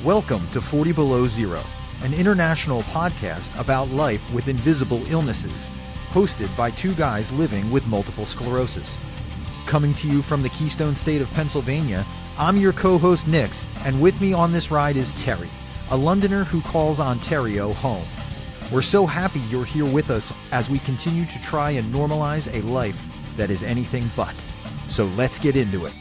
Welcome to 40 Below Zero, an international podcast about life with invisible illnesses, hosted by two guys living with multiple sclerosis. Coming to you from the Keystone State of Pennsylvania, I'm your co-host Nix, and with me on this ride is Terry, a Londoner who calls Ontario home. We're so happy you're here with us as we continue to try and normalize a life that is anything but. So let's get into it.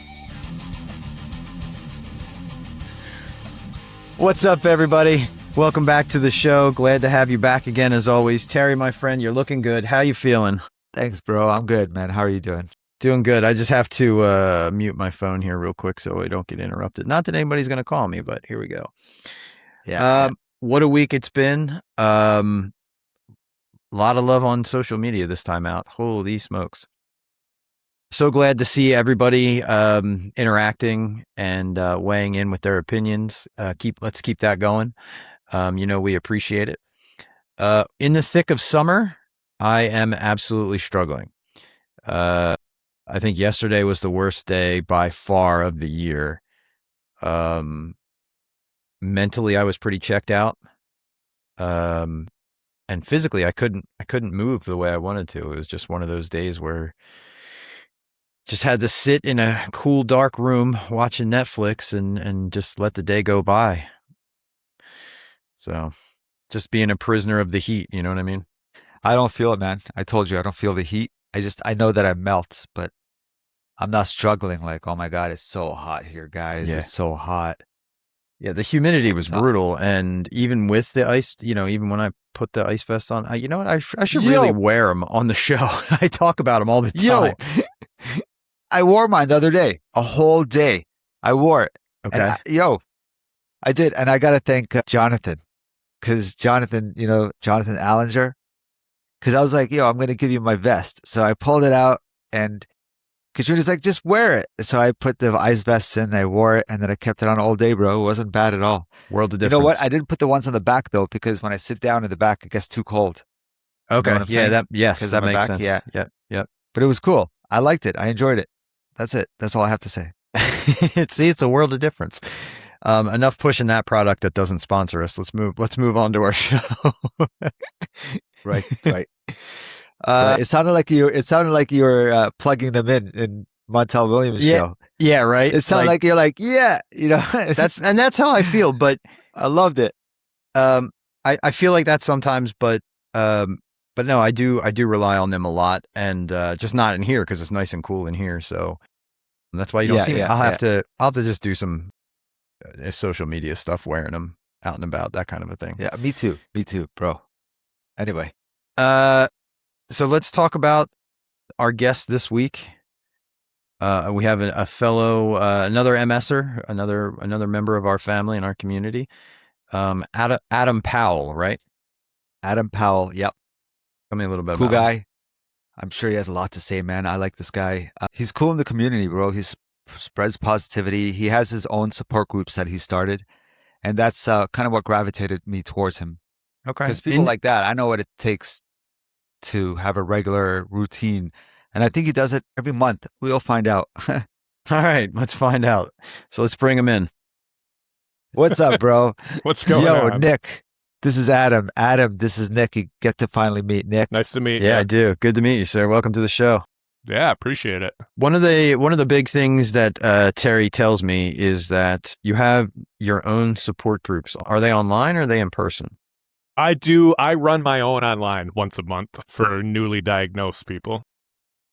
What's up, everybody? Welcome back to the show. Glad to have you back again as always. Terry, my friend, you're looking good. How you feeling? Thanks, bro. I'm good, man. How are you doing? Doing good. I just have to mute my phone here real quick so I don't get interrupted. Not that anybody's going to call me, but here we go. Yeah. What a week it's been. A lot of love on social media this time out. Holy smokes. So glad to see everybody interacting and weighing in with their opinions. Let's keep that going. We appreciate it. In the thick of summer, I am absolutely struggling. I think yesterday was the worst day by far of the year. Mentally, I was pretty checked out. And physically, I couldn't move the way I wanted to. It was just one of those days where just had to sit in a cool, dark room watching Netflix and just let the day go by. So just being a prisoner of the heat, you know what I mean? I don't feel it, man. I told you I don't feel the heat. I know that I melt, but I'm not struggling like, oh my God, it's so hot here, guys. Yeah. It's so hot. Yeah, the humidity was brutal. And even with the ice, even when I put the ice vest on, I should really wear them on the show. I talk about them all the time. I wore mine the other day, a whole day. I wore it. Okay. And I did. And I got to thank Jonathan, because Jonathan Allinger, because I was like, I'm going to give you my vest. So I pulled it out and because you're just like, just wear it. So I put the ice vest in, I wore it, and then I kept it on all day, bro. It wasn't bad at all. World of difference. You know what? I didn't put the ones on the back, though, because when I sit down in the back, it gets too cold. Okay. You know what I'm saying? That makes sense. Yeah. Yep. But it was cool. I liked it. I enjoyed it. That's it. That's all I have to say. It's a world of difference. Enough pushing that product that doesn't sponsor us. Let's move on to our show. Right. It sounded like you were plugging them in Montel Williams' show. Yeah, right. It sounded like you're like, that's how I feel. But I loved it. I feel like that sometimes, but no, I do rely on them a lot, and just not in here because it's nice and cool in here. So that's why you don't see me. I'll have to just do some social media stuff, wearing them out and about, that kind of a thing. Yeah, me too, bro. Anyway. So let's talk about our guest this week. We have a fellow, another MSer, another member of our family and our community, Adam Powell, right? Adam Powell, yep. Tell me a little bit cool about guy. him. I'm sure he has a lot to say, man. I like this guy. He's cool in the community, bro. He spreads positivity. He has his own support groups that he started, and that's kind of what gravitated me towards him. Okay. Because people like that, I know what it takes to have a regular routine. And I think he does it every month. We'll find out. All right, let's find out. So let's bring him in. What's up, bro? What's going on? Nick. This is Adam. Adam, this is Nick. You get to finally meet Nick. Nice to meet you. Yeah, I do. Good to meet you, sir. Welcome to the show. Yeah, appreciate it. One of the big things that Terry tells me is that you have your own support groups. Are they online or are they in person? I do. I run my own online once a month for newly diagnosed people.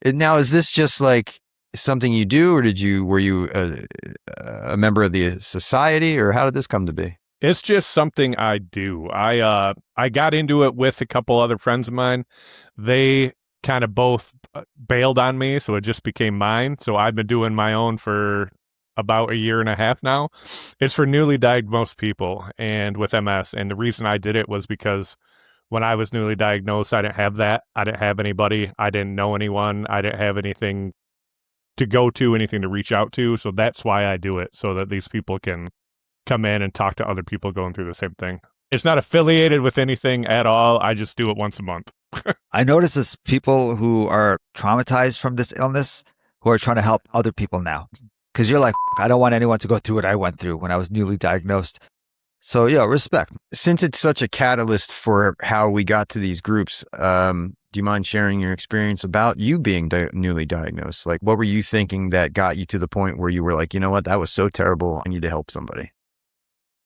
Now, is this just like something you do, or were you a member of the society, or how did this come to be? It's just something I do. I got into it with a couple other friends of mine. They kind of both bailed on me, so it just became mine. So I've been doing my own for about a year and a half now. It's for newly diagnosed people and with MS. And the reason I did it was because when I was newly diagnosed, I didn't have that. I didn't have anybody. I didn't know anyone. I didn't have anything to go to, anything to reach out to. So that's why I do it, so that these people can come in and talk to other people going through the same thing. It's not affiliated with anything at all. I just do it once a month. I notice this people who are traumatized from this illness who are trying to help other people now. Because you're like, I don't want anyone to go through what I went through when I was newly diagnosed. So yeah, respect. Since it's such a catalyst for how we got to these groups, do you mind sharing your experience about you being newly diagnosed? Like, what were you thinking that got you to the point where you were like, you know what, that was so terrible, I need to help somebody?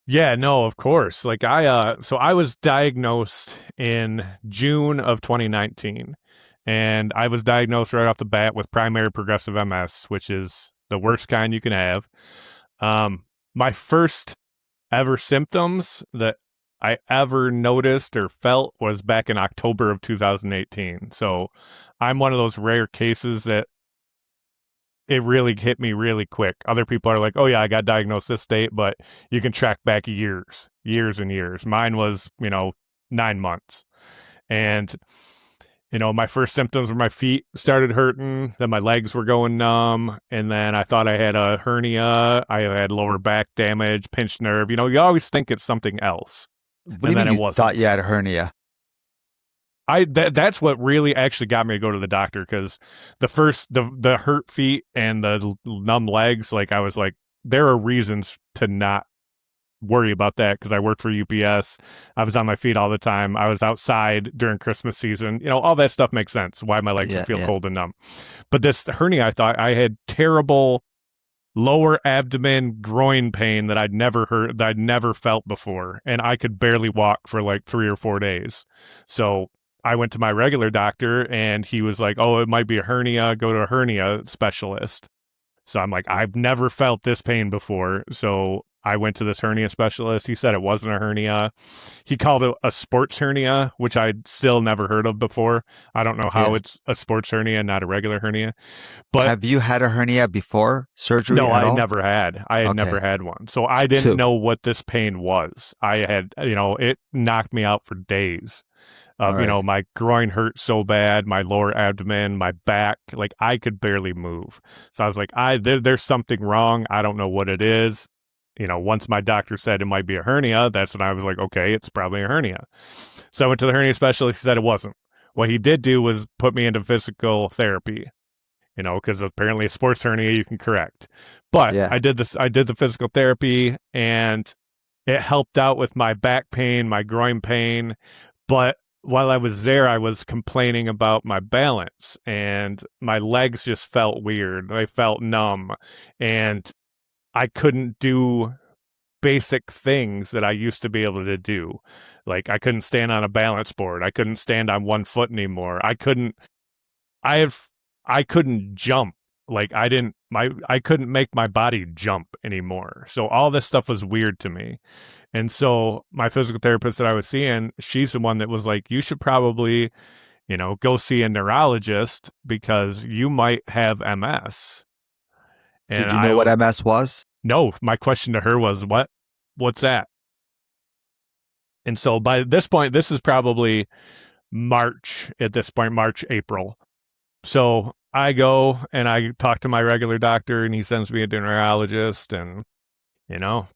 Yeah, no, of course. Like so I was diagnosed in June of 2019, and I was diagnosed right off the bat with primary progressive MS, which is the worst kind you can have. My first ever symptoms that I ever noticed or felt was back in October of 2018. So I'm one of those rare cases that it really hit me really quick. Other people are like, oh yeah, I got diagnosed this date, but you can track back years and years. Mine was, 9 months. And, my first symptoms were my feet started hurting, then my legs were going numb, and then I thought I had a hernia, I had lower back damage, pinched nerve. You always think it's something else. What do you mean you thought you had a hernia? That's what really actually got me to go to the doctor, because the hurt feet and the numb legs, like I was like, there are reasons to not worry about that, because I worked for UPS. I was on my feet all the time. I was outside during Christmas season. All that stuff makes sense why my legs would feel cold and numb. But this hernia, I thought I had terrible lower abdomen groin pain that I'd never felt before, and I could barely walk for like 3 or 4 days. So I went to my regular doctor, and he was like, oh, it might be a hernia, go to a hernia specialist. So I'm like, I've never felt this pain before. So I went to this hernia specialist. He said it wasn't a hernia. He called it a sports hernia, which I'd still never heard of before. I don't know how it's a sports hernia, not a regular hernia. But have you had a hernia before surgery? No, I never had. I had never had one. So I didn't know what this pain was. I had, it knocked me out for days. My groin hurt so bad, my lower abdomen, my back, like I could barely move. So I was like, there's something wrong. I don't know what it is. Once my doctor said it might be a hernia, that's when I was like, okay, it's probably a hernia. So I went to the hernia specialist. He said it wasn't. What he did do was put me into physical therapy, because apparently a sports hernia you can correct. But I did the physical therapy, and it helped out with my back pain, my groin pain. But while I was there, I was complaining about my balance, and my legs just felt weird. They felt numb, and I couldn't do basic things that I used to be able to do. Like I couldn't stand on a balance board. I couldn't stand on one foot anymore. I couldn't jump. Like I couldn't make my body jump anymore. So all this stuff was weird to me. And so my physical therapist that I was seeing, she's the one that was like, you should probably, go see a neurologist because you might have MS. And did you know what MS was? No, my question to her was, what's that? And so by this point, this is probably March, April. So I go and I talk to my regular doctor, and he sends me to a neurologist. And,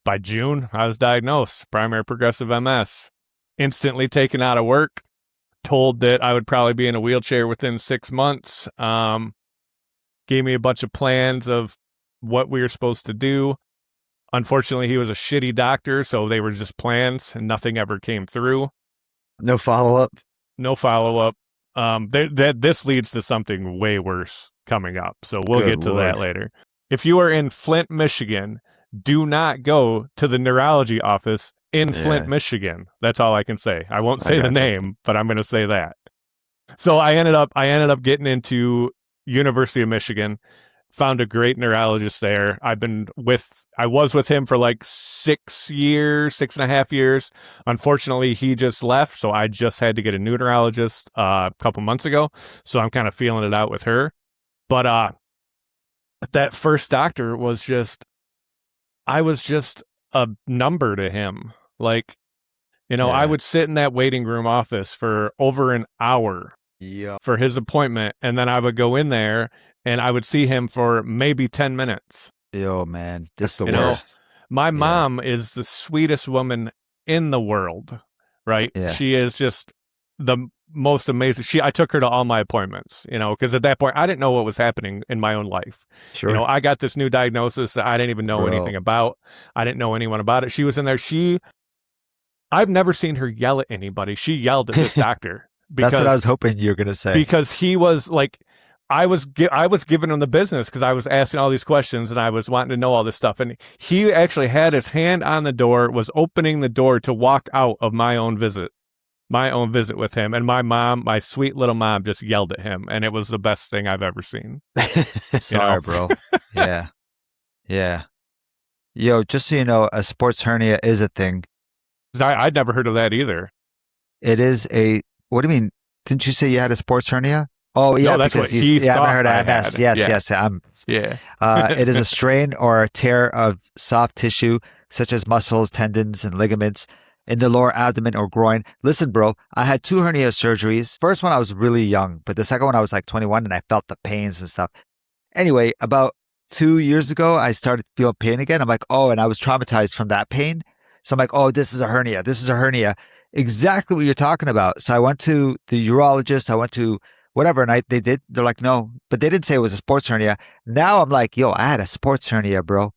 by June, I was diagnosed, primary progressive MS. Instantly taken out of work, told that I would probably be in a wheelchair within 6 months. Gave me a bunch of plans of what we were supposed to do. Unfortunately, he was a shitty doctor, so they were just plans, and nothing ever came through. No follow-up? No follow-up. This leads to something way worse coming up, so we'll get to that later. If you are in Flint, Michigan, do not go to the neurology office in Flint, Michigan. That's all I can say. I won't say the name, but I'm going to say that. So I ended up getting into University of Michigan, found a great neurologist there. I was with him for like 6.5 years. Unfortunately, he just left, so I just had to get a new neurologist a couple months ago. So I'm kind of feeling it out with her. But that first doctor was I was just a number to him. Like, I would sit in that waiting room office for over an hour for his appointment, and then I would go in there and I would see him for maybe 10 minutes. Yo, man, this is the worst. My mom is the sweetest woman in the world, right? Yeah. She is just the most amazing. I took her to all my appointments, because at that point I didn't know what was happening in my own life. Sure. I got this new diagnosis that I didn't even know anything about. I didn't know anyone about it. She was in there. She I've never seen her yell at anybody. She yelled at this doctor That's what I was hoping you were going to say. because he was like, I was giving him the business because I was asking all these questions and I was wanting to know all this stuff. And he actually had his hand on the door, was opening the door to walk out of my own visit with him. And my mom, my sweet little mom, just yelled at him. And it was the best thing I've ever seen. Sorry, bro. Yeah. Yeah. Yo, just so you know, a sports hernia is a thing. I'd never heard of that either. It is a, what do you mean? Didn't you say you had a sports hernia? Oh, yeah, No, that's because what he you haven't thought heard I of MS. had. Yes, Yeah. yes. Yeah. It is a strain or a tear of soft tissue, such as muscles, tendons, and ligaments in the lower abdomen or groin. Listen, bro, I had 2 hernia surgeries. First one, I was really young, but the second one, I was like 21 and I felt the pains and stuff. Anyway, about 2 years ago, I started to feel pain again. I'm like, oh, and I was traumatized from that pain. So I'm like, oh, this is a hernia. This is a hernia. Exactly what you're talking about. So I went to the urologist. I went to whatever, and they're like, no, but they didn't say it was a sports hernia. Now I'm like, yo, I had a sports hernia, bro.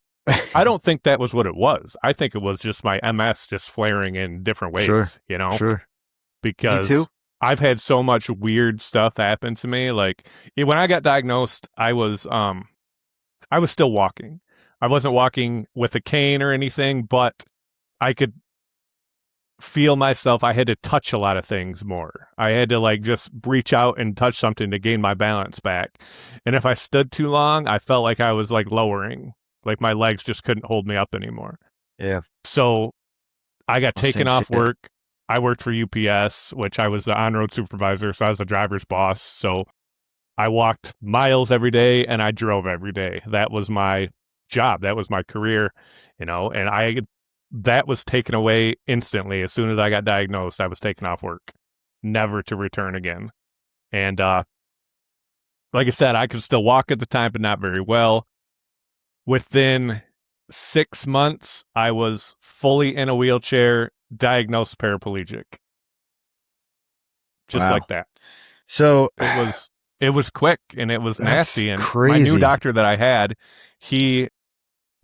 I don't think that was what it was. I think it was just my MS just flaring in different ways, Sure. Sure. Because Me too. I've had so much weird stuff happen to me. Like when I got diagnosed, I was still walking. I wasn't walking with a cane or anything, but I could feel myself. I had to touch a lot of things more. I had to like just reach out and touch something to gain my balance back. And if I stood too long, I felt like I was like lowering, like my legs just couldn't hold me up anymore. Yeah. So I got taken off shit. work. I worked for UPS, which I was the on-road supervisor. So I was the driver's boss. So I walked miles every day and I drove every day. That was my job. That was my career, and that was taken away instantly. As soon as I got diagnosed, I was taken off work, never to return again. And like I said, I could still walk at the time, but not very well. Within 6 months, I was fully in a wheelchair, diagnosed paraplegic. Just Wow. like that. So It was quick and it was nasty. And crazy. my new doctor that I had, he,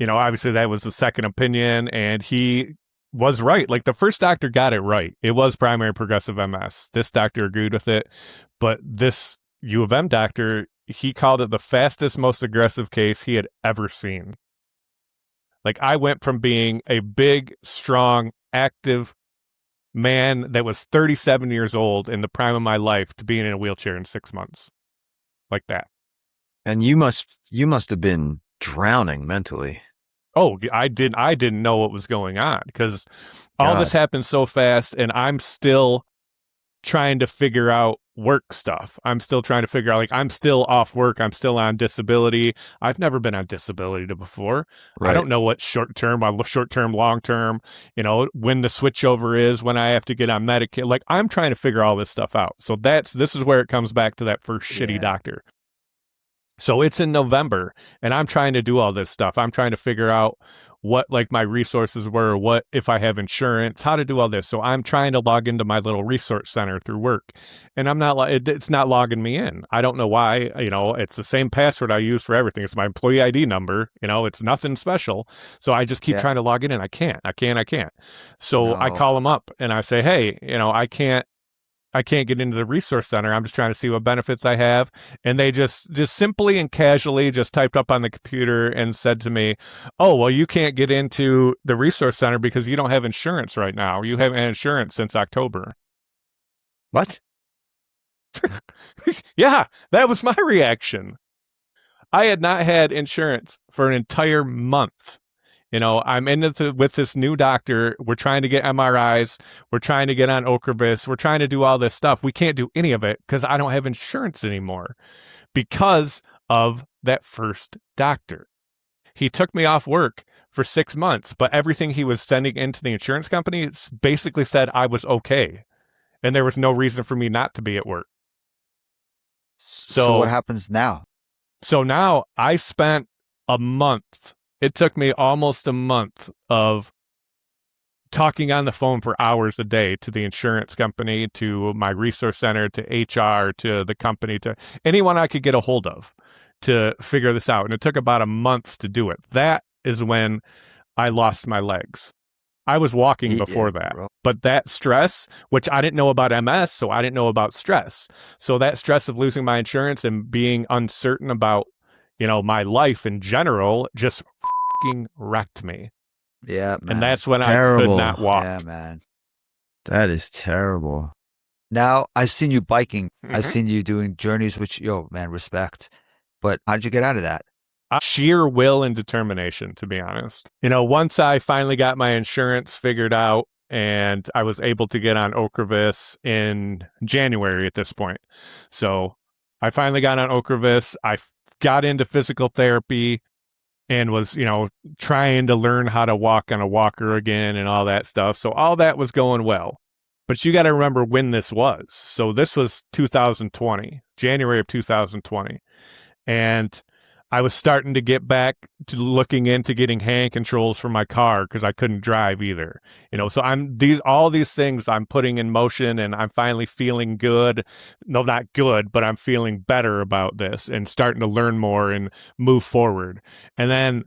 obviously that was the second opinion and he was right. Like the first doctor got it right. It was primary progressive MS. This doctor agreed with it. But this U of M doctor, he called it the fastest, most aggressive case he had ever seen. Like I went from being a big, strong, active man that was 37 years old in the prime of my life to being in a wheelchair in 6 months. Like that. And you must have been drowning mentally. Oh, I didn't know what was going on because all this happened so fast and I'm still trying to figure out work stuff. I'm still trying to figure out, like, I'm still off work. I'm still on disability. I've never been on disability before. Right. I don't know what short-term, long-term, when the switchover is, when I have to get on Medicaid. Like, I'm trying to figure all this stuff out. So this is where it comes back to that first shitty doctor. So it's in November and I'm trying to do all this stuff. I'm trying to figure out what like my resources were, what if I have insurance, how to do all this. So I'm trying to log into my little resource center through work and it's not logging me in. I don't know why, it's the same password I use for everything. It's my employee ID number, it's nothing special. So I just keep trying to log in and I can't. So I call them up and I say, hey, I can't get into the resource center. I'm just trying to see what benefits I have. And they just simply and casually just typed up on the computer and said to me, oh, well, you can't get into the resource center because you don't have insurance right now. You haven't had insurance since October. What? Yeah, that was my reaction. I had not had insurance for an entire month. I'm with this new doctor. We're trying to get MRIs. We're trying to get on Ocrevus. We're trying to do all this stuff. We can't do any of it because I don't have insurance anymore because of that first doctor. He took me off work for 6 months, but everything he was sending into the insurance company basically said I was okay. And there was no reason for me not to be at work. So what happens now? So now I spent a month. It took me almost a month of talking on the phone for hours a day to the insurance company, to my resource center, to HR, to the company, to anyone I could get a hold of to figure this out. And it took about a month to do it. That is when I lost my legs. I was walking Yeah, before that. bro. But that stress, which I didn't know about MS, so I didn't know about stress. So that stress of losing my insurance and being uncertain about, my life in general just fucking wrecked me. Yeah, man. And that's when I could Terrible. not walk. Yeah, man. That is terrible. Now, I've seen you biking. I've Mhm. seen you doing journeys, which, man, respect. But how'd you get out of that? Sheer will and determination, to be honest. Once I finally got my insurance figured out and I was able to get on Ocrevus in January at this point. So I finally got on Ocrevus. I got into physical therapy and was, trying to learn how to walk on a walker again and all that stuff. So all that was going well. But you got to remember when this was. So this was 2020, January of 2020. And I was starting to get back to looking into getting hand controls for my car because I couldn't drive either. So all these things I'm putting in motion, and I'm finally feeling good. No, not good, but I'm feeling better about this and starting to learn more and move forward. And then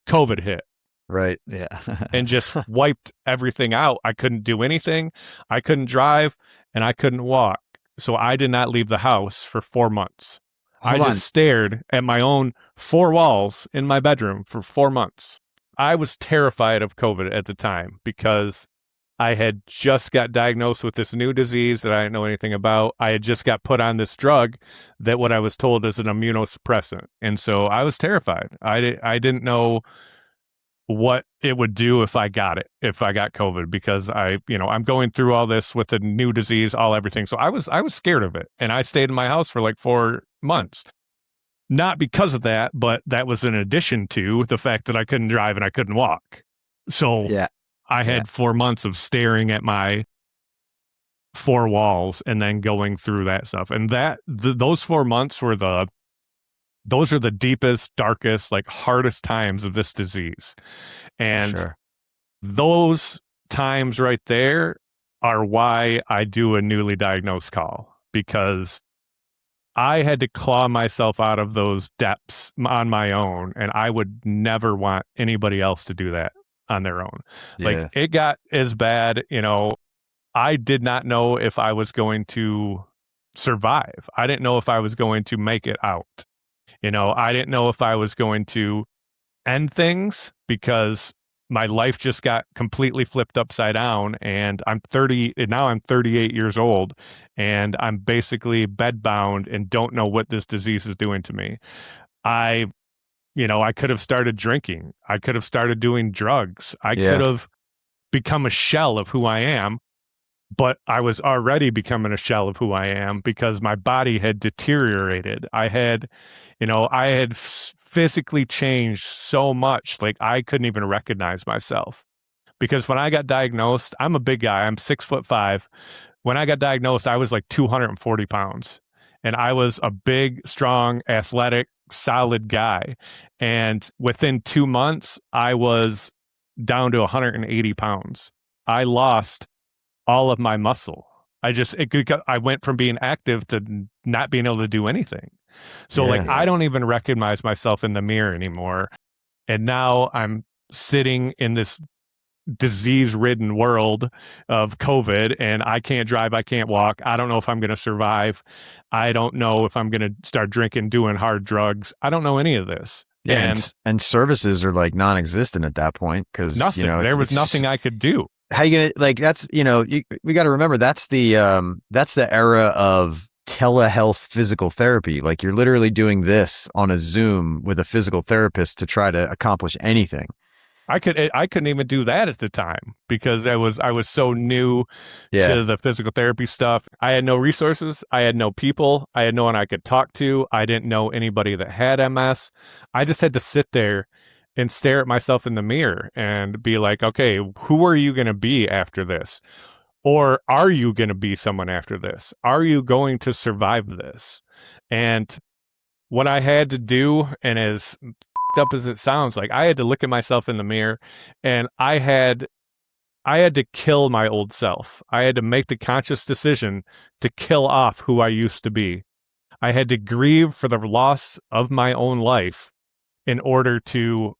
COVID hit. Right. Yeah. And just wiped everything out. I couldn't do anything. I couldn't drive and I couldn't walk. So I did not leave the house for 4 months. I just stared at my own 4 walls in my bedroom for 4 months. I was terrified of COVID at the time because I had just got diagnosed with this new disease that I didn't know anything about. I had just got put on this drug that what I was told is an immunosuppressant. And so I was terrified. I didn't know what it would do if I got COVID, because I'm going through all this with a new disease, everything. So I was scared of it. And I stayed in my house for like 4 months. Not because of that, but that was in addition to the fact that I couldn't drive and I couldn't walk. So Yeah. I had 4 months of staring at my 4 walls and then going through that stuff. And those 4 months were those are the deepest, darkest, like hardest times of this disease. And Sure. those times right there are why I do a newly diagnosed call, because I had to claw myself out of those depths on my own, and I would never want anybody else to do that on their own. Yeah. Like, it got as bad, I did not know if I was going to survive. I didn't know if I was going to make it out. I didn't know if I was going to end things, because my life just got completely flipped upside down, and I'm 30, and now I'm 38 years old, and I'm basically bedbound and don't know what this disease is doing to me. I could have started drinking. I could have started doing drugs. I could have become a shell of who I am, but I was already becoming a shell of who I am because my body had deteriorated. I had physically changed so much, like I couldn't even recognize myself. Because when I got diagnosed, I'm a big guy. I'm 6'5". When I got diagnosed, I was like 240 pounds. And I was a big, strong, athletic, solid guy. And within 2 months, I was down to 180 pounds. I lost all of my muscle. I went from being active to not being able to do anything. So I don't even recognize myself in the mirror anymore. And now I'm sitting in this disease-ridden world of COVID, and I can't drive, I can't walk. I don't know if I'm going to survive. I don't know if I'm going to start drinking, doing hard drugs. I don't know any of this. Yeah, and services are like non-existent at that point, because nothing. There was nothing I could do. How you gonna, like, that's, we got to remember that's the era of telehealth physical therapy. Like, you're literally doing this on a Zoom with a physical therapist to try to accomplish anything. I couldn't even do that at the time because I was so new to the physical therapy stuff. I had no resources. I had no people. I had no one I could talk to. I didn't know anybody that had MS. I just had to sit there and stare at myself in the mirror and be like, okay, who are you going to be after this? Or are you going to be someone after this? Are you going to survive this? And what I had to do, and as up as it sounds, like, I had to look at myself in the mirror, and I had to kill my old self. I had to make the conscious decision to kill off who I used to be. I had to grieve for the loss of my own life in order to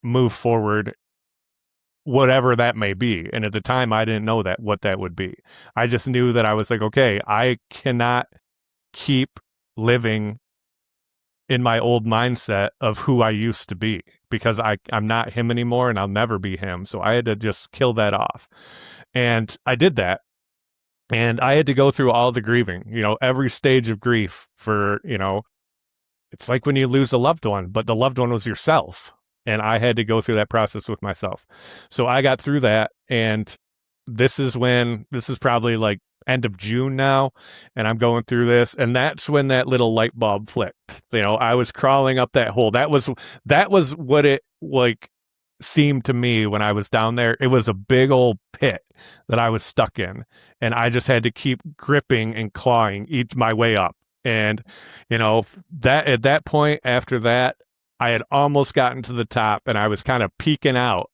move forward whatever that may be. And at the time, I didn't know what that would be. I just knew that I was like, okay, I cannot keep living in my old mindset of who I used to be, because I'm not him anymore and I'll never be him. So I had to just kill that off. And I did that. And I had to go through all the grieving, every stage of grief for, it's like when you lose a loved one, but the loved one was yourself. And I had to go through that process with myself. So I got through that. And this is probably like end of June now. And I'm going through this. And that's when that little light bulb flicked. I was crawling up that hole. That was what it like seemed to me when I was down there. It was a big old pit that I was stuck in. And I just had to keep gripping and clawing my way up. And, that at that point after that, I had almost gotten to the top and I was kind of peeking out,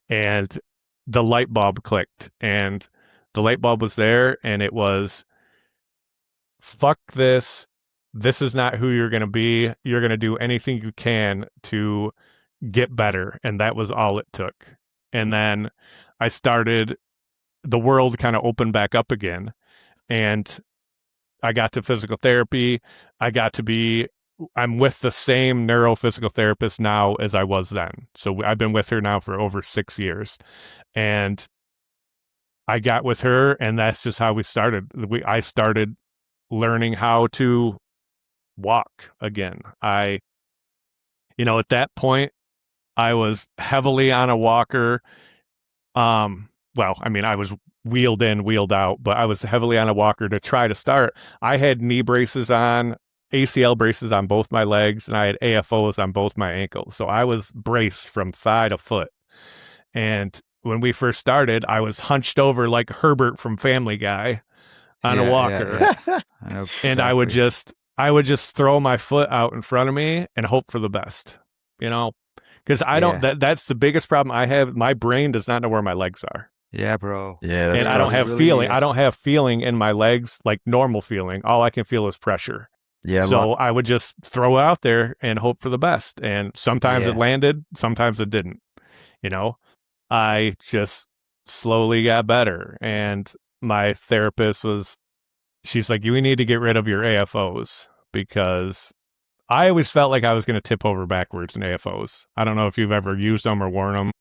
and the light bulb clicked, and the light bulb was there, and it was, fuck this. This is not who you're going to be. You're going to do anything you can to get better. And that was all it took. And then the world kind of opened back up again, and I got to physical therapy. I'm with the same neurophysical therapist now as I was then. So I've been with her now for over 6 years, and I got with her, and that's just how we started. I started learning how to walk again. At that point, I was heavily on a walker. I was wheeled in, wheeled out, but I was heavily on a walker to try to start. I had knee braces on, ACL braces on both my legs, and I had AFOs on both my ankles. So I was braced from thigh to foot. And when we first started, I was hunched over like Herbert from Family Guy on a walker. Yeah. I know exactly. And I would just throw my foot out in front of me and hope for the best, because that's the biggest problem I have. My brain does not know where my legs are. Yeah, bro. Yeah. And I don't have feeling. I don't have feeling in my legs, like normal feeling. All I can feel is pressure. Yeah. So I would just throw it out there and hope for the best. And sometimes it landed, sometimes it didn't. I just slowly got better. And my therapist she's like, you need to get rid of your AFOs, because I always felt like I was going to tip over backwards in AFOs. I don't know if you've ever used them or worn them.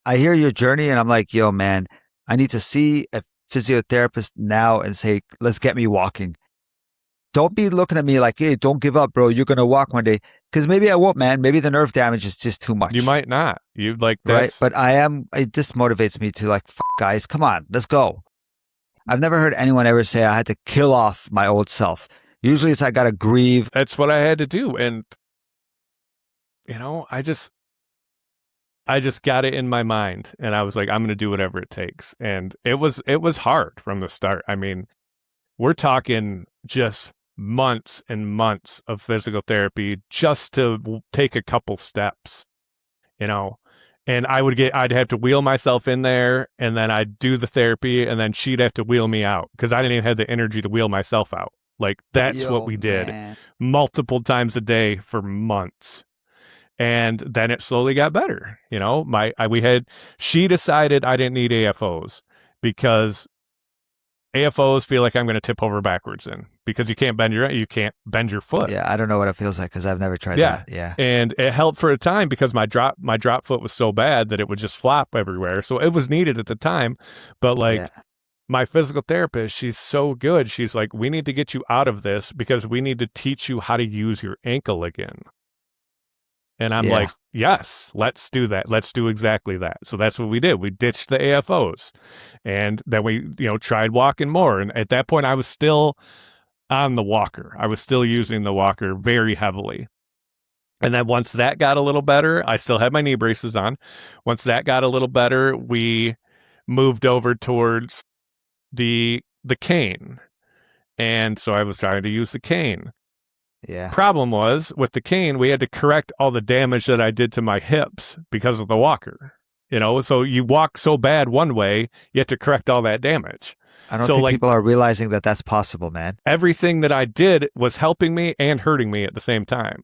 I hear your journey and I'm like, yo, man, I need to see a physiotherapist now and say, let's get me walking. Don't be looking at me like, hey, don't give up, bro. You're going to walk one day. Because maybe I won't, man. Maybe the nerve damage is just too much. You might not. Right? But it just motivates me to like, fuck, guys, come on, let's go. I've never heard anyone ever say I had to kill off my old self. Usually it's I got to grieve. That's what I had to do. And, I just got it in my mind, and I was like, I'm going to do whatever it takes. And it was hard from the start. I mean, we're talking just months and months of physical therapy just to take a couple steps, and I'd have to wheel myself in there, and then I'd do the therapy, and then she'd have to wheel me out because I didn't even have the energy to wheel myself out. Like that's what we did multiple times a day for months. And then it slowly got better. She decided I didn't need AFOs because AFOs feel like I'm going to tip over backwards in, because you can't bend your foot. Yeah, I don't know what it feels like because I've never tried that. Yeah. And it helped for a time because my drop foot was so bad that it would just flop everywhere. So it was needed at the time. But my physical therapist, she's so good. She's like, we need to get you out of this because we need to teach you how to use your ankle again. And I'm like, yes, let's do that. Let's do exactly that. So that's what we did. We ditched the AFOs, and then we, tried walking more. And at that point I was still on the walker. I was still using the walker very heavily. And then once that got a little better, I still had my knee braces on. Once that got a little better, we moved over towards the cane. And so I was trying to use the cane. Yeah. Problem was with the cane, we had to correct all the damage that I did to my hips because of the walker. So you walk so bad one way, you have to correct all that damage. I don't think people are realizing that that's possible, man. Everything that I did was helping me and hurting me at the same time.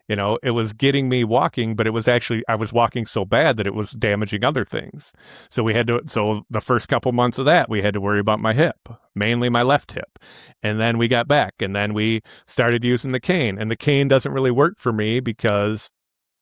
It was getting me walking, but it was actually, I was walking so bad that it was damaging other things. So the first couple months of that, we had to worry about my hip, mainly my left hip. And then we got back, and then we started using the cane. And the cane doesn't really work for me because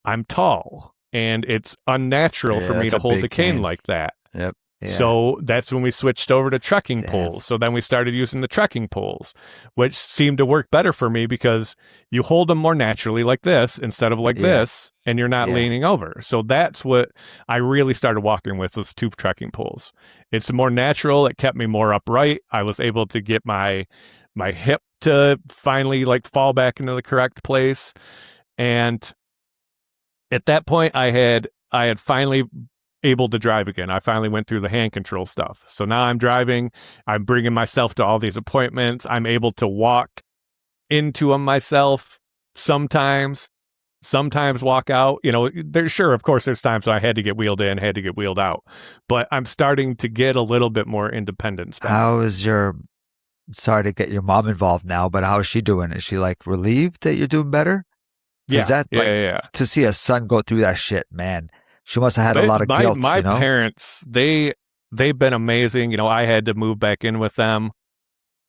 I'm tall, and it's unnatural for me to hold the cane like that. Yep. Yeah. So that's when we switched over to trekking Damn. poles. So then we started using the trekking poles, which seemed to work better for me because you hold them more naturally like this instead of like this, and you're not leaning over. So that's what I really started walking with, those 2 trekking poles. It's more natural. It kept me more upright. I was able to get my hip to finally like fall back into the correct place. And at that point I had finally able to drive again. I finally went through the hand control stuff. So now I'm driving. I'm bringing myself to all these appointments. I'm able to walk into them myself sometimes walk out. Of course, there's times I had to get wheeled in, had to get wheeled out. But I'm starting to get a little bit more independence back. How is sorry to get your mom involved now, but how is she doing? Is she like relieved that you're doing better? Yeah. To see a son go through that shit, man. She must have had a lot of guilt. My parents, they've been amazing. I had to move back in with them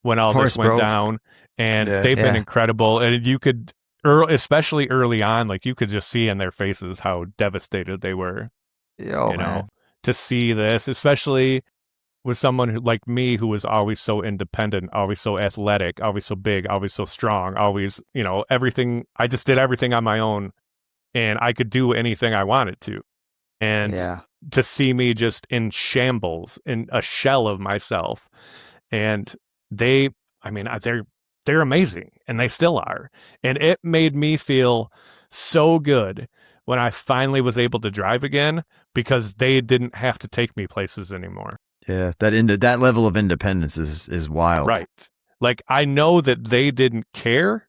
when all this went down, and they've been incredible. And you could, especially early on, like you could just see in their faces how devastated they were. Man. To see this, especially with someone like me who was always so independent, always so athletic, always so big, always so strong, always, everything. I just did everything on my own, and I could do anything I wanted to. And to see me just in shambles, in a shell of myself. And they're amazing, and they still are. And it made me feel so good when I finally was able to drive again, because they didn't have to take me places anymore. Yeah, that level of independence is wild. Right. Like, I know that they didn't care.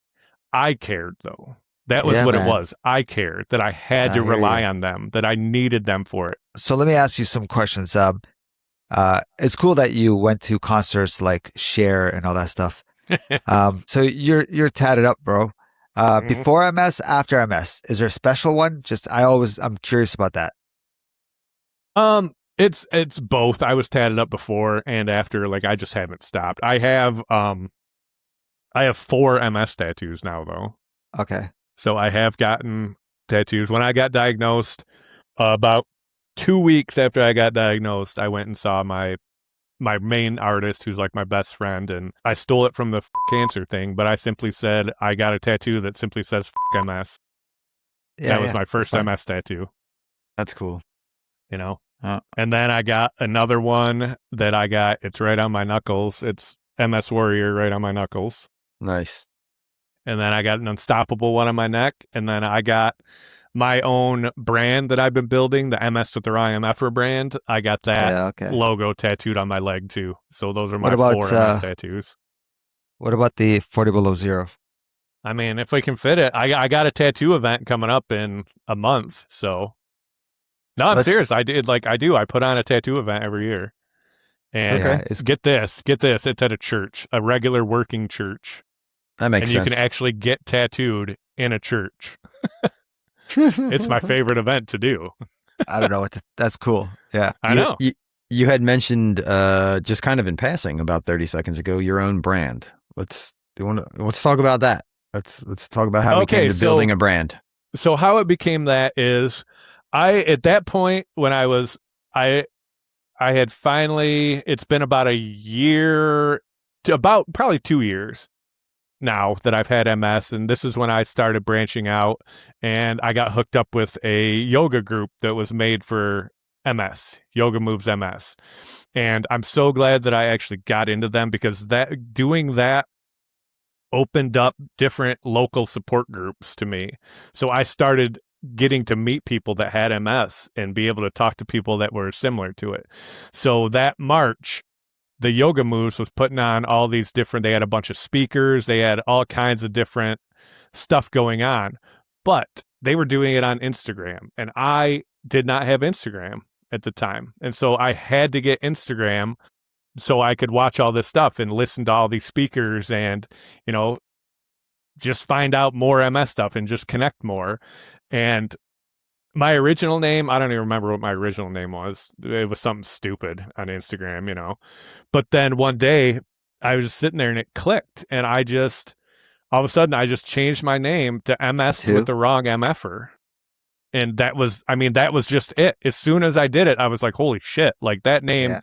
I cared, though. That was what it was. I cared that I had to rely on them, that I needed them for it. So let me ask you some questions. It's cool that you went to concerts like Cher and all that stuff. So you're tatted up, bro. Before MS, after MS, is there a special one? I'm curious about that. It's both. I was tatted up before and after. Like, I just haven't stopped. I have 4 MS tattoos now, though. Okay. So I have gotten tattoos. When I got diagnosed, about 2 weeks after I got diagnosed, I went and saw my main artist, who's like my best friend, and I stole it from the cancer thing, but I simply said, I got a tattoo that simply says MS. That was my first MS tattoo. That's cool. And then I got another one that it's right on my knuckles. It's MS Warrior right on my knuckles. Nice. And then I got an Unstoppable one on my neck. And then I got my own brand that I've been building, the MS with the IMFer brand. I got that logo tattooed on my leg too. So those are my 4 MS tattoos. What about the 40 below zero? I mean, if we can fit it, I got a tattoo event coming up in a month. So no, I'm serious. I put on a tattoo event every year. And get this. It's at a church, a regular working church. That makes sense. And you can actually get tattooed in a church. It's my favorite event to do. I don't know that's cool. Yeah. I know. You had mentioned just kind of in passing about 30 seconds ago your own brand. Let's talk about that. Let's talk about how we came to building a brand. So how it became that is at that point when I had finally, it's been about a year to about probably 2 years now that I've had MS, and this is when I started branching out, and I got hooked up with a yoga group that was made for MS, Yoga Moves MS. And I'm so glad that I actually got into them, because doing that opened up different local support groups to me. So I started getting to meet people that had MS and be able to talk to people that were similar to it. So that March, the Yoga Moves was putting on all these they had a bunch of speakers, they had all kinds of different stuff going on, but they were doing it on Instagram, and I did not have Instagram at the time. And so I had to get Instagram so I could watch all this stuff and listen to all these speakers and, just find out more MS stuff and just connect more. And my original name, I don't even remember what my original name was. It was something stupid on Instagram, you know. But then one day I was just sitting there and it clicked. And I just, all of a sudden, I just changed my name to MS with the wrong MFer. And that was just it. As soon as I did it, I was like, holy shit, like that name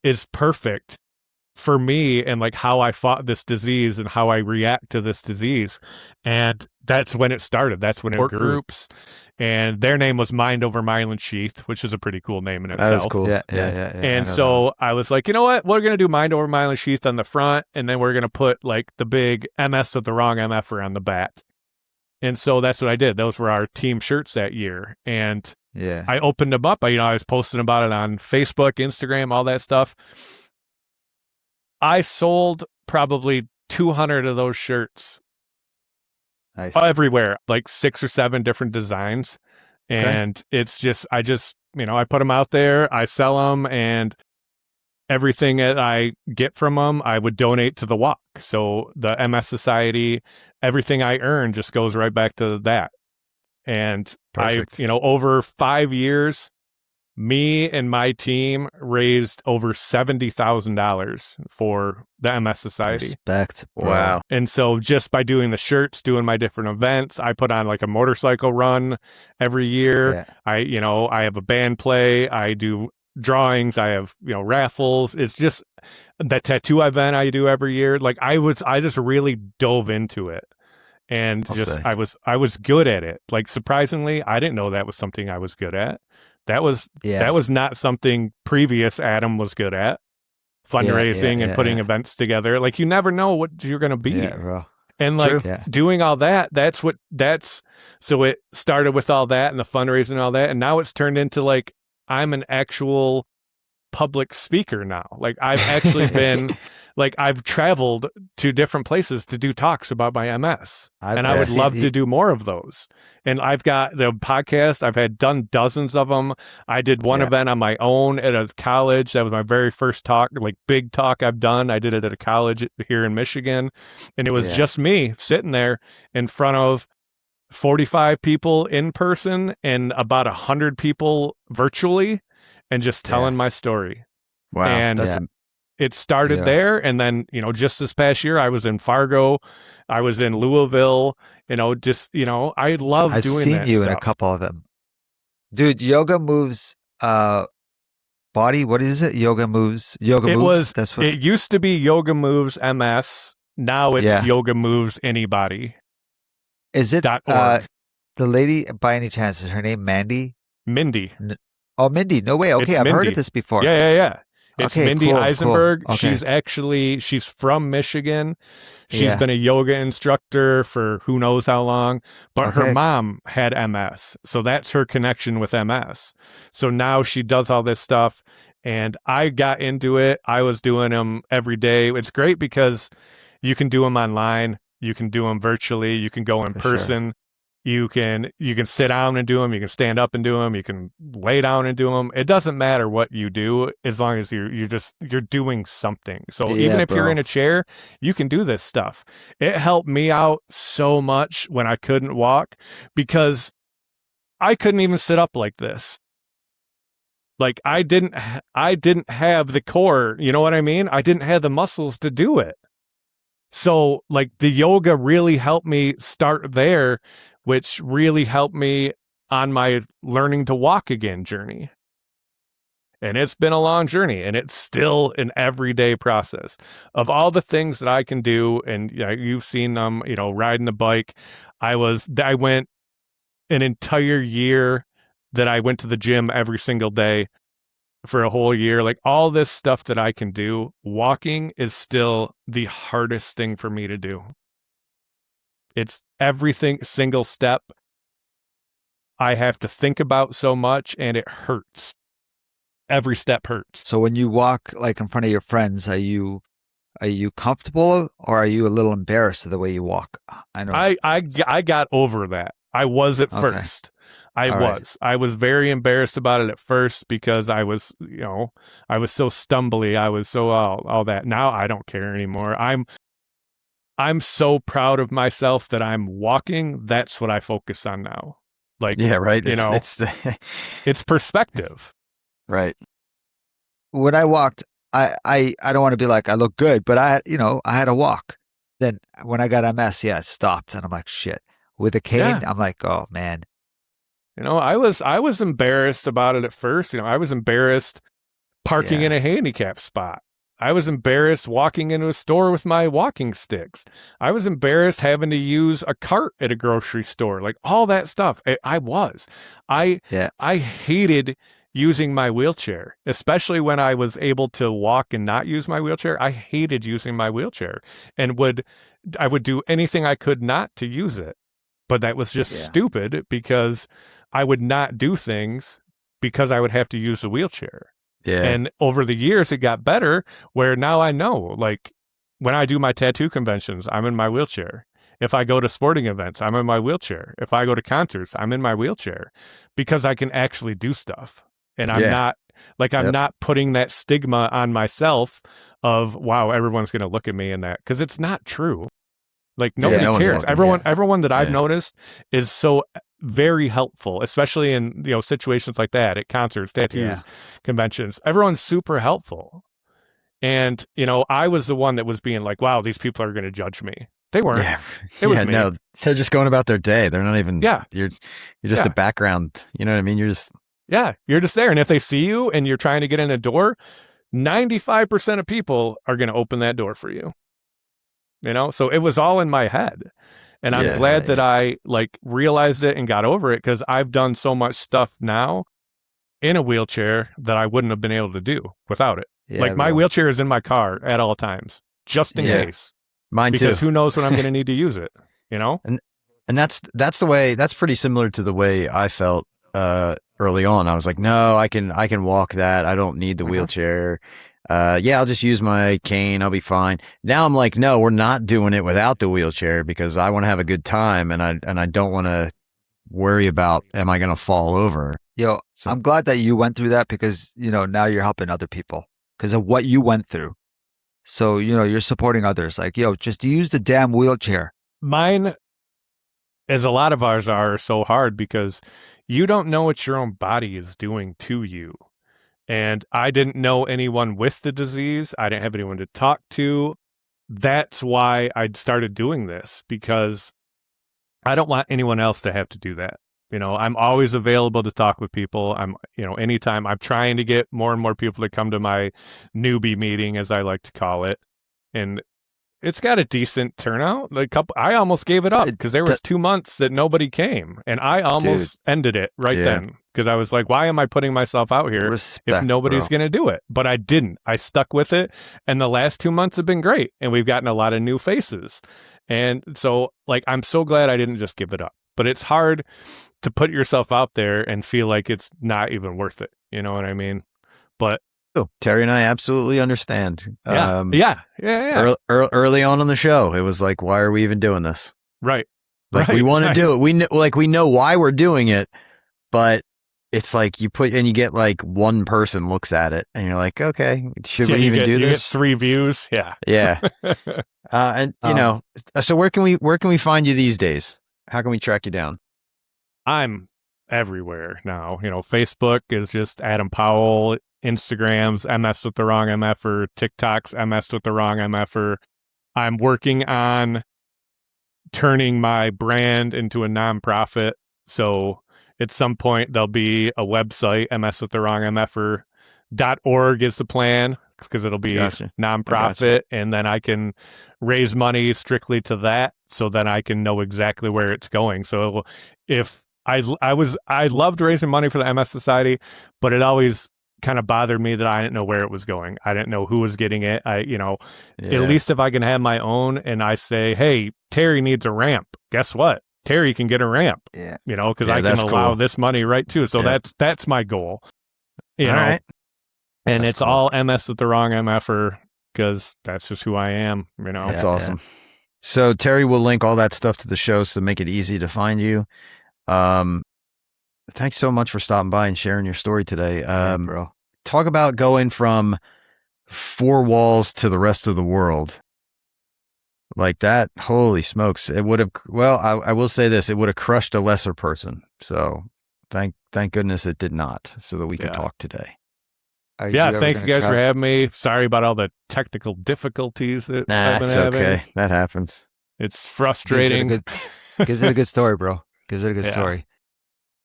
is perfect for me and like how I fought this disease and how I react to this disease. And that's when it started. That's when it groups. And their name was Mind Over Myelin Sheath, which is a pretty cool name in itself. That is cool. Yeah. And so I was like, you know what? We're going to do Mind Over Myelin Sheath on the front, and then we're going to put like the big MS with the wrong MFer on the back. And so that's what I did. Those were our team shirts that year. And I opened them up. I was posting about it on Facebook, Instagram, all that stuff. I sold probably 200 of those shirts. Nice. Everywhere, like 6 or 7 different designs. And it's just, I put them out there, I sell them, and everything that I get from them, I would donate to the walk. So the MS Society, everything I earn just goes right back to that. And Perfect. over 5 years, me and my team raised over $70,000 for the MS Society. Respect. Bro. Wow. And so just by doing the shirts, doing my different events, I put on like a motorcycle run every year. I have a band play. I do drawings. I have, raffles. It's just that tattoo event I do every year. Like I just really dove into it. And I was good at it. Like surprisingly, I didn't know that was something I was good at. That was not something previous Adam was good at. Fundraising and putting events together. Like you never know what you're going to be. Yeah, bro. And like doing all that, so it started with all that and the fundraising and all that. And now it's turned into like, I'm an actual public speaker now. Like I've actually been, like I've traveled to different places to do talks about my MS. I would love to do more of those. And I've got the podcast. I've done dozens of them. I did one event on my own at a college. That was my very first talk, like big talk I've done. I did it at a college here in Michigan. And it was just me sitting there in front of 45 people in person and about 100 people virtually and just telling my story. Wow. And it started there. And then, just this past year, I was in Fargo. I was in Louisville. I love doing that. I've seen you in a couple of them. Dude, Yoga Moves Body. What is it? Yoga Moves. It used to be Yoga Moves MS. Now it's Yoga Moves Anybody. Is it .org. The lady, by any chance, is her name Mandy? Mindy. Oh, Mindy. No way. Okay, I've heard of this before. Yeah. It's Mindy Eisenberg. Cool. Okay. She's from Michigan. She's been a yoga instructor for who knows how long, but her mom had MS. So that's her connection with MS. So now she does all this stuff and I got into it. I was doing them every day. It's great because you can do them online. You can do them virtually. You can go in person. Sure. You can sit down and do them. You can stand up and do them. You can lay down and do them. It doesn't matter what you do as long as you're doing something. So even if you're in a chair, you can do this stuff. It helped me out so much when I couldn't walk because I couldn't even sit up like this. Like I didn't have the core. You know what I mean? I didn't have the muscles to do it. So like the yoga really helped me start there, which really helped me on my learning to walk again journey. And it's been a long journey and it's still an everyday process of all the things that I can do. And you've seen them, riding the bike. I went an entire year that I went to the gym every single day for a whole year. Like all this stuff that I can do, walking is still the hardest thing for me to do. It's everything, single step. I have to think about so much and it hurts. Every step hurts. So when you walk like in front of your friends, are you comfortable or are you a little embarrassed of the way you walk? I got over that. I was at first. I was very embarrassed about it at first because I was so stumbly. I was so all that. Now I don't care anymore. I'm so proud of myself that I'm walking. That's what I focus on now. Like, Yeah, right. you know, it's perspective. Right. When I walked, I don't want to be like I look good, but I had a walk. Then when I got MS, yeah, it stopped, and I'm like, shit. With a cane, Yeah. I'm like, oh man. You know, I was embarrassed about it at first. You know, I was embarrassed parking in a handicap spot. I was embarrassed walking into a store with my walking sticks. I was embarrassed having to use a cart at a grocery store. Like all that stuff. I hated using my wheelchair, especially when I was able to walk and not use my wheelchair. I hated using my wheelchair and I would do anything I could not to use it. But that was just stupid because I would not do things because I would have to use the wheelchair. Yeah. And over the years, it got better where now I know, like when I do my tattoo conventions, I'm in my wheelchair. If I go to sporting events, I'm in my wheelchair. If I go to concerts, I'm in my wheelchair because I can actually do stuff. And I'm not putting that stigma on myself of, wow, everyone's going to look at me in that, because it's not true. Like nobody cares. Everyone that I've noticed is so very helpful, especially in, you know, situations like that at concerts, tattoos, conventions. Everyone's super helpful. And, you know, I was the one that was being like, wow, these people are going to judge me. They weren't. Yeah. It was me. No, they're just going about their day. They're not even, you're just a background. You know what I mean? You're just there. And if they see you and you're trying to get in a door, 95% of people are going to open that door for you. You know, so it was all in my head. And I'm glad that I like realized it and got over it, because I've done so much stuff now in a wheelchair that I wouldn't have been able to do without it. Yeah, like my wheelchair is in my car at all times, just in case. Mine too. Because who knows when I'm going to need to use it, you know? And that's the way, that's pretty similar to the way I felt early on. I was like, no, I can walk that. I don't need the wheelchair. I'll just use my cane. I'll be fine. Now I'm like, no, we're not doing it without the wheelchair, because I want to have a good time, and I don't want to worry about, am I going to fall over? So I'm glad that you went through that, because, you know, now you're helping other people because of what you went through. So, you know, you're supporting others. Like, just use the damn wheelchair. Mine, as a lot of ours are, so hard because you don't know what your own body is doing to you. And I didn't know anyone with the disease. I didn't have anyone to talk to. That's why I started doing this, because I don't want anyone else to have to do that. You know, I'm always available to talk with people. Anytime. I'm trying to get more and more people to come to my newbie meeting, as I like to call it. And it's got a decent turnout. I almost gave it up because there was 2 months that nobody came, and I almost ended it then, because I was like, why am I putting myself out here if nobody's going to do it? But I didn't. I stuck with it, and the last 2 months have been great, and we've gotten a lot of new faces. And so, like, I'm so glad I didn't just give it up. But it's hard to put yourself out there and feel like it's not even worth it. You know what I mean? But Terry and I absolutely understand. Early on the show, it was like, why are we even doing this? Right. Like, we want to do it. We know why we're doing it, but it's like you get like one person looks at it and you're like, okay, should we even do this? You get 3 views. Yeah. Yeah. And you know, so where can we find you these days? How can we track you down? I'm everywhere now. You know, Facebook is just Adam Powell. Instagram's MS with the wrong MFer, TikTok's MS with the wrong MFer. I'm working on turning my brand into a nonprofit. So at some point there'll be a website, mswiththerongmfer.org is the plan, because it'll be nonprofit, and then I can raise money strictly to that, so then I can know exactly where it's going. So if I loved raising money for the MS Society, but it always kind of bothered me that I didn't know where it was going. I didn't know who was getting it. At least if I can have my own and I say, hey, Terry needs a ramp. Guess what? Terry can get a ramp. Yeah. You know, because I can allow this money right too. So that's my goal. You know? Right. And that's all MS with the wrong MFer, because that's just who I am. You know, that's awesome. Yeah. So Terry will link all that stuff to the show to make it easy to find you. Thanks so much for stopping by and sharing your story today. Bro. Talk about going from 4 walls to the rest of the world. like that. Holy smokes. It would have, well, I will say this, it would have crushed a lesser person. So thank goodness it did not, so that we could talk today. Are Yeah, ever thank gonna you guys for travel? having me. Sorry about all the technical difficulties that I've been It's having. okay. That happens. It's frustrating. Gives it a good story, bro. Gives it a good Yeah. story.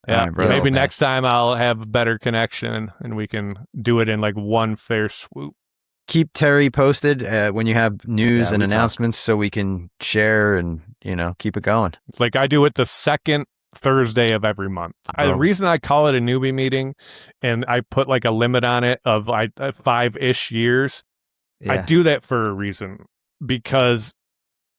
Yeah, All right, brother. maybe man. next time I'll have a better connection and we can do it in like one fair swoop. Keep Terry posted when you have news Yeah, and we talk. announcements so we can share and, keep it going. It's like I do it the second Thursday of every month. The reason I call it a newbie meeting and I put like a limit on it of 5-ish years, Yeah. I do that for a reason, because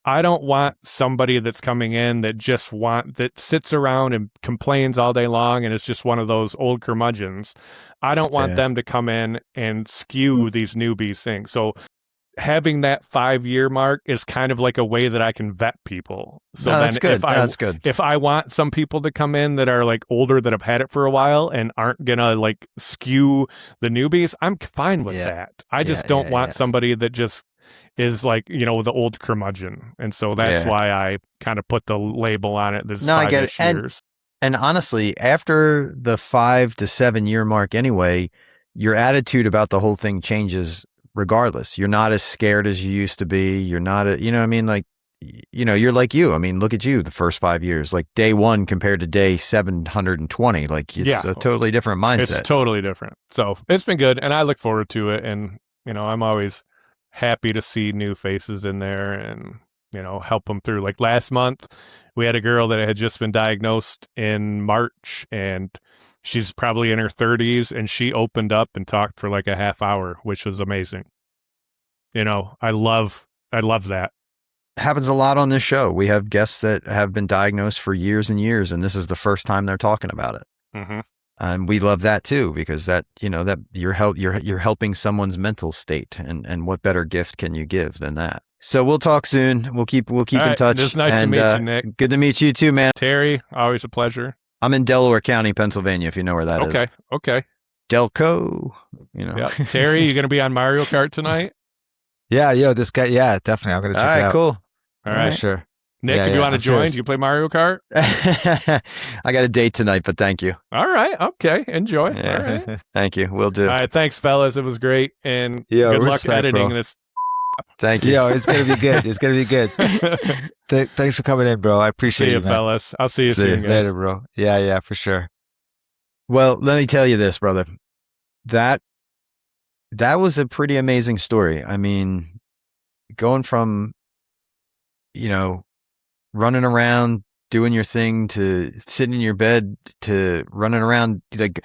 I don't want somebody that's coming in that sits around and complains all day long and is just one of those old curmudgeons. I don't want them to come in and skew these newbies things. So having that 5-year mark is kind of like a way that I can vet people. So No, then that's good. That's good. if I want some people to come in that are like older, that have had it for a while and aren't gonna like skew the newbies, I'm fine with that. I just don't want somebody that just is like, the old curmudgeon. And so that's why I kind of put the label on it. There's I get it. 5-ish years. And honestly, after the 5 to 7 year mark anyway, your attitude about the whole thing changes regardless. You're not as scared as you used to be. You're not, you know what I mean? Like, you're like you. I mean, look at you the first 5 years, like day 1 compared to day 720. Like, it's a totally different mindset. It's totally different. So it's been good. And I look forward to it. And, I'm always happy to see new faces in there and, help them through. Like last month, we had a girl that had just been diagnosed in March, and she's probably in her 30s, and she opened up and talked for like a half hour, which was amazing. I love that. Happens a lot on this show. We have guests that have been diagnosed for years and years, and this is the first time they're talking about it. Mm-hmm. And we love that too, because that, that you're helping someone's mental state, and what better gift can you give than that? So we'll talk soon. We'll keep in touch. It's nice to meet you, Nick. Good to meet you too, man. Terry, always a pleasure. I'm in Delaware County, Pennsylvania, if you know where that is. Okay. Delco, Yeah. Terry, you going to be on Mario Kart tonight? Yeah, this guy. Yeah, definitely. I'm gonna check it out. All right, cool. All right, sure. Nick, if you want to join, do you play Mario Kart? I got a date tonight, but thank you. All right. Okay. Enjoy. Yeah. All right. Thank you. Will do. All right. Thanks, fellas. It was great. And good luck editing this. Thank you. Yo, it's going to be good. It's going to be good. Thanks for coming in, bro. I appreciate it. See you, fellas. I'll see you soon, guys. Later, bro. Yeah, for sure. Well, let me tell you this, brother. That was a pretty amazing story. I mean, going from, running around, doing your thing, to sitting in your bed, to running around, like,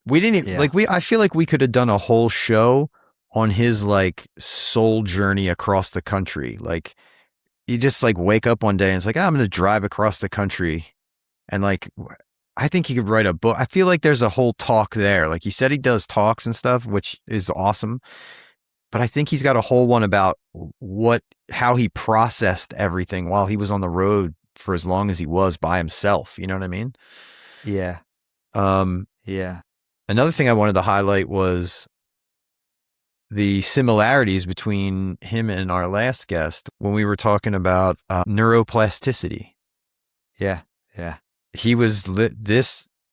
we didn't even, I feel like we could have done a whole show on his like soul journey across the country. Like, you just like wake up one day and it's like, I'm going to drive across the country. And like, I think he could write a book. I feel like there's a whole talk there. Like, he said he does talks and stuff, which is awesome. But I think he's got a whole one about how he processed everything while he was on the road for as long as he was by himself. You know what I mean? Yeah. Yeah. Another thing I wanted to highlight was the similarities between him and our last guest when we were talking about neuroplasticity. Yeah. He was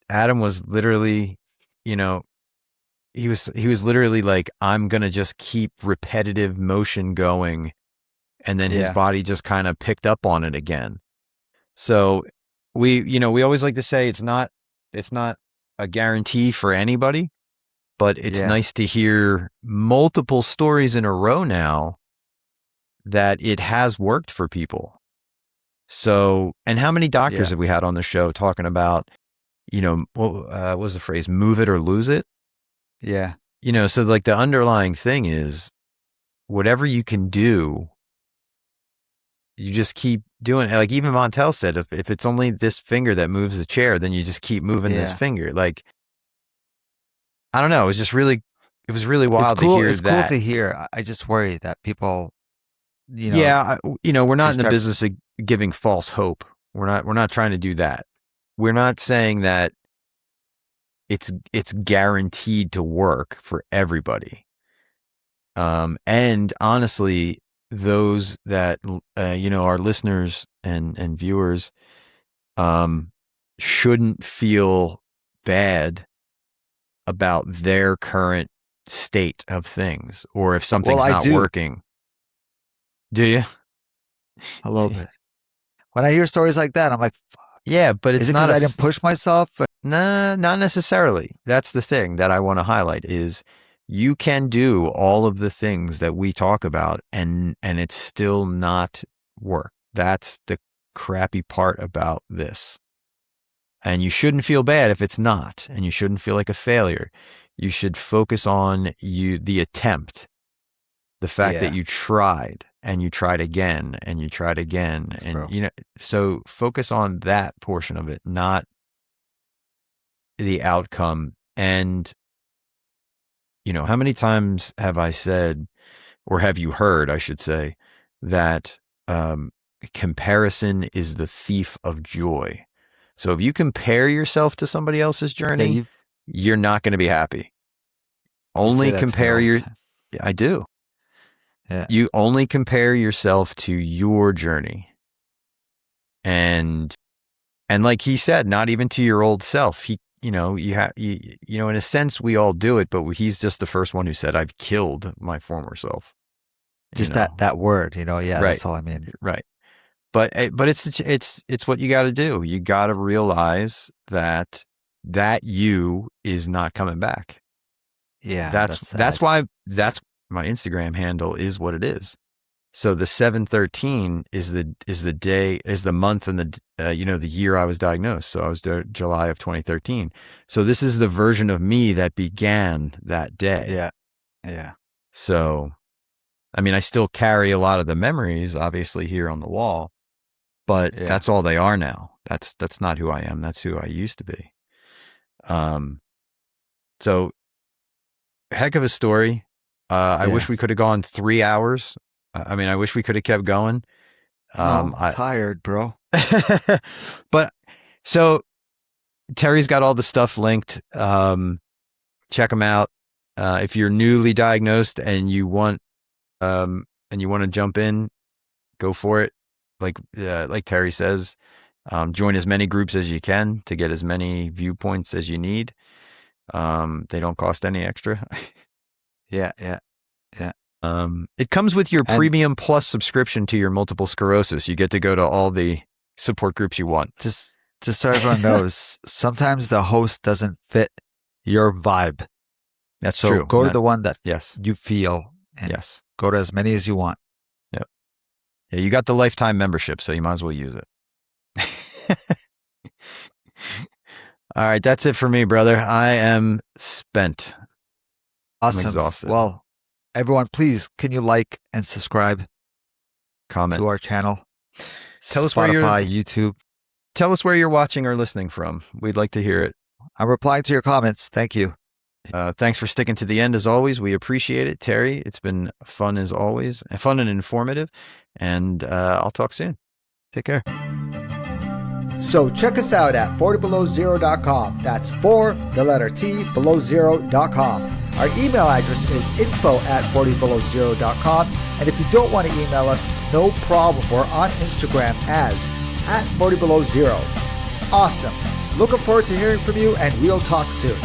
Adam was literally, he was literally like, I'm going to just keep repetitive motion going. And then his body just kind of picked up on it again. So we always like to say it's not a guarantee for anybody, but it's nice to hear multiple stories in a row now that it has worked for people. So, and how many doctors have we had on the show talking about, what was the phrase? Move it or lose it. Yeah. So like the underlying thing is whatever you can do, you just keep doing it. Like even Montel said, if it's only this finger that moves the chair, then you just keep moving this finger. Like, I don't know. It was really wild to hear that. It's cool to hear. I just worry that people, we're not in the business of giving false hope. We're not trying to do that. We're not saying that it's guaranteed to work for everybody. And honestly, those that our listeners and viewers shouldn't feel bad about their current state of things, or if something's not working. Do you? A little bit. When I hear stories like that, I'm like, yeah, but it's not. I didn't push myself? Nah, not necessarily. That's the thing that I want to highlight is you can do all of the things that we talk about and it's still not work. That's the crappy part about this. And you shouldn't feel bad if it's not, and you shouldn't feel like a failure. You should focus on the attempt, the fact that you tried and you tried again and you tried again. That's and, so focus on that portion of it, not the outcome. And, how many times have I said, or have you heard, I should say, that comparison is the thief of joy. So if you compare yourself to somebody else's journey, you're not going to be happy. Only compare I do. Yeah. You only compare yourself to your journey. And like he said, not even to your old self. In a sense, we all do it, but he's just the first one who said, I've killed my former self. Just that word, yeah, right. That's all I mean. Right. But it's what you got to do. You got to realize that you is not coming back. Yeah. That's why my Instagram handle is what it is. So the 7/13 is the month and the year I was diagnosed. So I was July of 2013. So this is the version of me that began that day. Yeah. Yeah. So, I mean, I still carry a lot of the memories, obviously, here on the wall, but that's all they are now. That's not who I am. That's who I used to be. So heck of a story. I wish we could have gone 3 hours. I mean, I wish we could have kept going. I'm tired, bro. But so Terry's got all the stuff linked. Check them out. If you're newly diagnosed and you want to jump in, go for it. Like Terry says, join as many groups as you can to get as many viewpoints as you need. They don't cost any extra. Yeah. It comes with your premium plus subscription to your multiple sclerosis. You get to go to all the support groups you want. Just so everyone knows, sometimes the host doesn't fit your vibe. That's true. So go to the one that you feel, and go to as many as you want. Yep. Yeah, you got the lifetime membership, so you might as well use it. All right, that's it for me, brother. I am spent. Awesome. I'm exhausted. Well, everyone, please, can you like and subscribe? Comment to our channel. Tell Spotify, us where YouTube. Tell us where you're watching or listening from. We'd like to hear it. I'm replying to your comments. Thank you. Thanks for sticking to the end as always. We appreciate it, Terry. It's been fun as always, fun and informative. And I'll talk soon. Take care. So check us out at 40belowzero.com. That's 4, the letter T, below zero.com. Our email address is info@40belowzero.com. And if you don't want to email us, no problem. We're on Instagram as @40belowzero. Awesome. Looking forward to hearing from you, and we'll talk soon.